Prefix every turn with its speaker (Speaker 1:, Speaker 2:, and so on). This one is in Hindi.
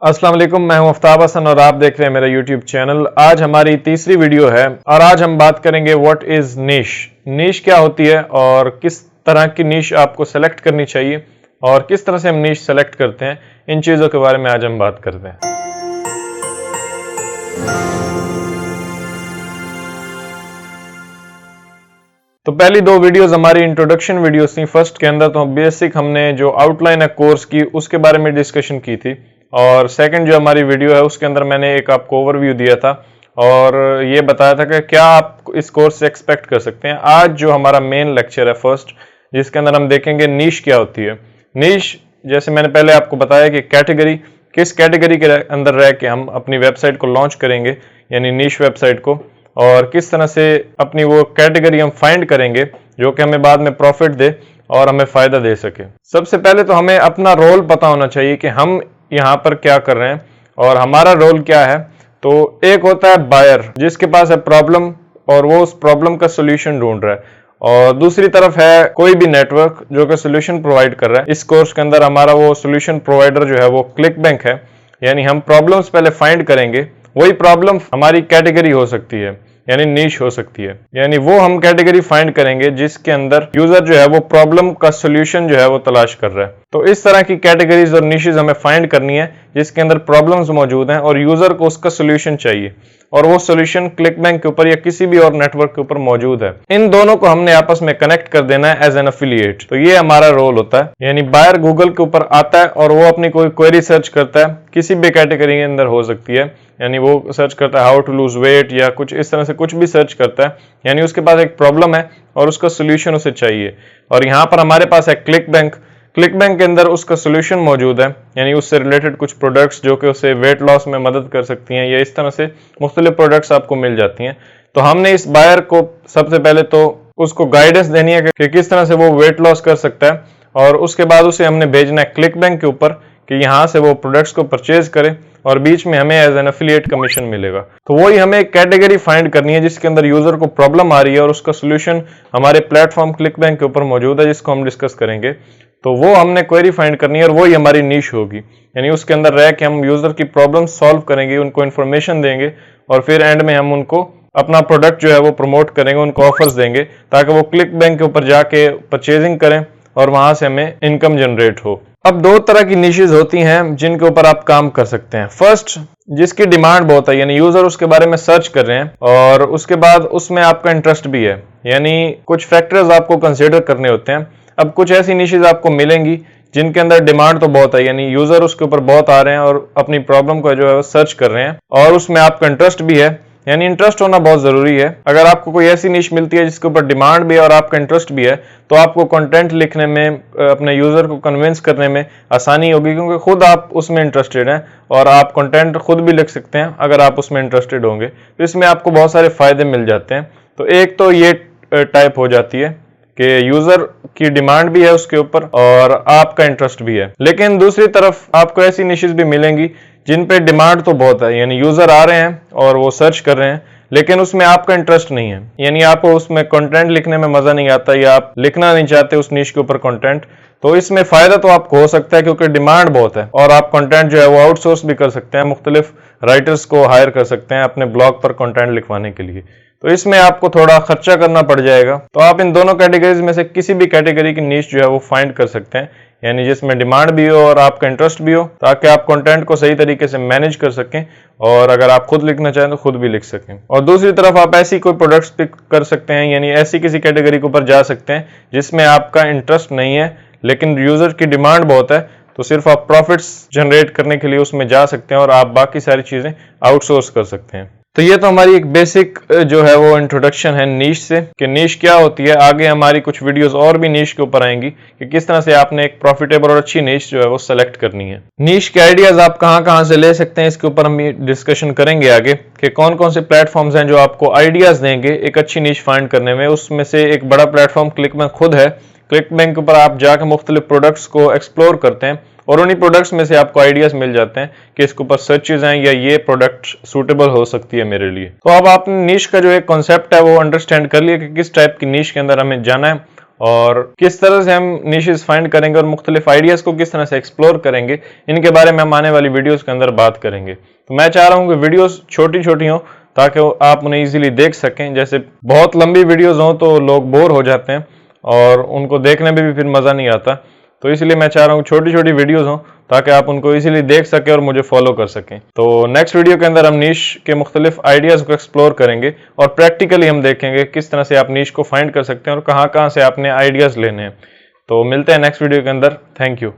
Speaker 1: अस्सलाम वालेकुम, मैं हूं आफ्ताब हसन और आप देख रहे हैं मेरा यूट्यूब चैनल। आज हमारी तीसरी वीडियो है और आज हम बात करेंगे व्हाट इज नीश। नीश क्या होती है और किस तरह की नीश आपको सेलेक्ट करनी चाहिए और किस तरह से हम नीश सेलेक्ट करते हैं, इन चीज़ों के बारे में आज हम बात करते हैं। तो पहली दो वीडियोस हमारी इंट्रोडक्शन वीडियोस थी। फर्स्ट के अंदर तो बेसिक हमने जो आउटलाइन है कोर्स की उसके बारे में डिस्कशन की थी और सेकंड जो हमारी वीडियो है उसके अंदर मैंने एक आपको ओवरव्यू दिया था और ये बताया था कि क्या आप इस कोर्स से एक्सपेक्ट कर सकते हैं। आज जो हमारा मेन लेक्चर है फर्स्ट, जिसके अंदर हम देखेंगे नीश क्या होती है। नीश, जैसे मैंने पहले आपको बताया कि कैटेगरी, किस कैटेगरी के अंदर रह के हम अपनी वेबसाइट को लॉन्च करेंगे, यानी नीश वेबसाइट को, और किस तरह से अपनी वो कैटेगरी हम फाइंड करेंगे जो कि हमें बाद में प्रॉफिट दे और हमें फायदा दे सके। सबसे पहले तो हमें अपना रोल पता होना चाहिए कि हम यहाँ पर क्या कर रहे हैं और हमारा रोल क्या है। तो एक होता है बायर, जिसके पास है प्रॉब्लम और वो उस प्रॉब्लम का सोल्यूशन ढूंढ रहा है, और दूसरी तरफ है कोई भी नेटवर्क जो कि सोल्यूशन प्रोवाइड कर रहा है। इस कोर्स के अंदर हमारा वो सोल्यूशन प्रोवाइडर जो है वो क्लिकबैंक है, यानी हम प्रॉब्लम्स पहले फाइंड करेंगे। वही प्रॉब्लम हमारी कैटेगरी हो सकती है, यानी नीश हो सकती है, यानी वो हम कैटेगरी फाइंड करेंगे जिसके अंदर यूजर जो है वो प्रॉब्लम का सोल्यूशन जो है वो तलाश कर रहा है। तो इस तरह की कैटेगरीज और निशेस हमें फाइंड करनी है जिसके अंदर प्रॉब्लम्स मौजूद हैं और यूजर को उसका सोल्यूशन चाहिए, और वो सोल्यूशन क्लिकबैंक के ऊपर या किसी भी और नेटवर्क के ऊपर मौजूद है। इन दोनों को हमने आपस में कनेक्ट कर देना है एज एन एफिलिएट। तो ये हमारा रोल होता है, यानी बायर गूगल के ऊपर आता है और वो अपनी कोई क्वेरी सर्च करता है, किसी भी कैटेगरी के अंदर हो सकती है, यानी वो सर्च करता है हाउ टू लूज वेट या कुछ इस तरह से कुछ भी सर्च करता है, यानी उसके पास एक प्रॉब्लम है और उसका सोल्यूशन उसे चाहिए। और यहाँ पर हमारे पास है क्लिकबैंक। क्लिकबैंक के अंदर उसका सोल्यूशन मौजूद है, यानी उससे रिलेटेड कुछ प्रोडक्ट्स जो कि उसे वेट लॉस में मदद कर सकती हैं, या इस तरह से मुख्तलिफ प्रोडक्ट्स आपको मिल जाती हैं। तो हमने इस बायर को सबसे पहले तो उसको गाइडेंस देनी है कि किस तरह से वो वेट लॉस कर सकता है, और उसके बाद उसे हमने भेजना है क्लिकबैंक के ऊपर कि यहाँ से वो प्रोडक्ट्स को परचेज करे और बीच में हमें एज एन एफिलिएट कमीशन मिलेगा। तो वही हमें एक कैटेगरी फाइंड करनी है जिसके अंदर यूजर को प्रॉब्लम आ रही है और उसका सोल्यूशन हमारे प्लेटफॉर्म क्लिकबैंक के ऊपर मौजूद है, जिसको हम डिस्कस करेंगे। तो वो हमने क्वेरी फाइंड करनी है और वही हमारी नीश होगी, यानी उसके अंदर रह के हम यूजर की प्रॉब्लम सॉल्व करेंगे, उनको इन्फॉर्मेशन देंगे और फिर एंड में हम उनको अपना प्रोडक्ट जो है वो प्रमोट करेंगे, उनको ऑफर्स देंगे ताकि वो क्लिकबैंक के ऊपर जाके परचेजिंग करें और वहां से हमें इनकम जनरेट हो। अब दो तरह की निशेस होती हैं जिनके ऊपर आप काम कर सकते हैं। फर्स्ट, जिसकी डिमांड बहुत है, यानी यूजर उसके बारे में सर्च कर रहे हैं और उसके बाद उसमें आपका इंटरेस्ट भी है, यानी कुछ फैक्टर्स आपको कंसिडर करने होते हैं। अब कुछ ऐसी निशेस आपको मिलेंगी जिनके अंदर डिमांड तो बहुत है, यानी यूजर उसके ऊपर बहुत आ रहे हैं और अपनी प्रॉब्लम को जो है वो सर्च कर रहे हैं और उसमें आपका इंटरेस्ट भी है, यानी इंटरेस्ट होना बहुत जरूरी है। अगर आपको कोई ऐसी निश मिलती है जिसके ऊपर डिमांड भी है और आपका इंटरेस्ट भी है, तो आपको कंटेंट लिखने में, अपने यूजर को कन्विंस करने में आसानी होगी, क्योंकि खुद आप उसमें इंटरेस्टेड हैं और आप कंटेंट खुद भी लिख सकते हैं अगर आप उसमें इंटरेस्टेड होंगे। तो इसमें आपको बहुत सारे फायदे मिल जाते हैं। तो एक तो ये टाइप हो जाती है कि यूजर की डिमांड भी है उसके ऊपर और आपका इंटरेस्ट भी है। लेकिन दूसरी तरफ आपको ऐसी निशेस भी मिलेंगी जिन पे डिमांड तो बहुत है, यानी यूजर आ रहे हैं और वो सर्च कर रहे हैं, लेकिन उसमें आपका इंटरेस्ट नहीं है, यानी आपको उसमें कंटेंट लिखने में मजा नहीं आता या आप लिखना नहीं चाहते उस निश के ऊपर कंटेंट। तो इसमें फायदा तो आपको हो सकता है क्योंकि डिमांड बहुत है और आप कंटेंट जो है वो आउटसोर्स भी कर सकते हैं, मुख्तलिफ राइटर्स को हायर कर सकते हैं अपने ब्लॉग पर कंटेंट लिखवाने के लिए। तो इसमें आपको थोड़ा खर्चा करना पड़ जाएगा। तो आप इन दोनों कैटेगरीज में से किसी भी कैटेगरी की नीश जो है वो फाइंड कर सकते हैं, यानी जिसमें डिमांड भी हो और आपका इंटरेस्ट भी हो, ताकि आप कंटेंट को सही तरीके से मैनेज कर सकें और अगर आप खुद लिखना चाहें तो खुद भी लिख सकें। और दूसरी तरफ आप ऐसी कोई प्रोडक्ट्स पिक कर सकते हैं, यानी ऐसी किसी कैटेगरी के ऊपर जा सकते हैं जिसमें आपका इंटरेस्ट नहीं है लेकिन यूजर की डिमांड बहुत है, तो सिर्फ आप प्रॉफिट्स जनरेट करने के लिए उसमें जा सकते हैं और आप बाकी सारी चीजें आउटसोर्स कर सकते हैं। तो ये तो हमारी एक बेसिक जो है वो इंट्रोडक्शन है नीश से, कि नीश क्या होती है। आगे हमारी कुछ वीडियोस और भी नीश के ऊपर आएंगी कि किस तरह से आपने एक प्रॉफिटेबल और अच्छी नीश जो है वो सेलेक्ट करनी है। नीश के आइडियाज आप कहां से ले सकते हैं, इसके ऊपर हम डिस्कशन करेंगे आगे कि कौन कौन से प्लेटफॉर्म्स हैं जो आपको आइडियाज देंगे एक अच्छी नीश फाइंड करने में। उसमें से एक बड़ा प्लेटफॉर्म क्लिकबैंक खुद है। क्लिकबैंक के ऊपर आप जाकर मुख्तलिफ प्रोडक्ट्स को एक्सप्लोर करते हैं और उन्हीं प्रोडक्ट्स में से आपको आइडियाज मिल जाते हैं कि इसके ऊपर सर्चेज हैं या ये प्रोडक्ट सूटेबल हो सकती है मेरे लिए। तो अब आपने नीश का जो एक कॉन्सेप्ट है वो अंडरस्टैंड कर लिया कि किस टाइप की नीश के अंदर हमें जाना है और किस तरह से हम निशेस फाइंड करेंगे और मुख्तलिफ आइडियाज को किस तरह से एक्सप्लोर करेंगे, इनके बारे में हम आने वाली वीडियोस के अंदर बात करेंगे। तो मैं चाह रहा हूँ कि वीडियोस छोटी छोटी हों ताकि आप उन्हें इजीली देख सकें। जैसे बहुत लंबी वीडियोस हों तो लोग बोर हो जाते हैं और उनको देखने में भी फिर मज़ा नहीं आता। तो इसलिए मैं चाह रहा हूँ छोटी छोटी वीडियोस हों ताकि आप उनको इजीली देख सकें और मुझे फॉलो कर सकें। तो नेक्स्ट वीडियो के अंदर हम नीश के मुख्तलिफ आइडियाज़ को एक्सप्लोर करेंगे और प्रैक्टिकली हम देखेंगे किस तरह से आप नीश को फाइंड कर सकते हैं और कहाँ कहाँ से आपने आइडियाज़ लेने हैं। तो मिलते हैं नेक्स्ट वीडियो के अंदर। Thank you.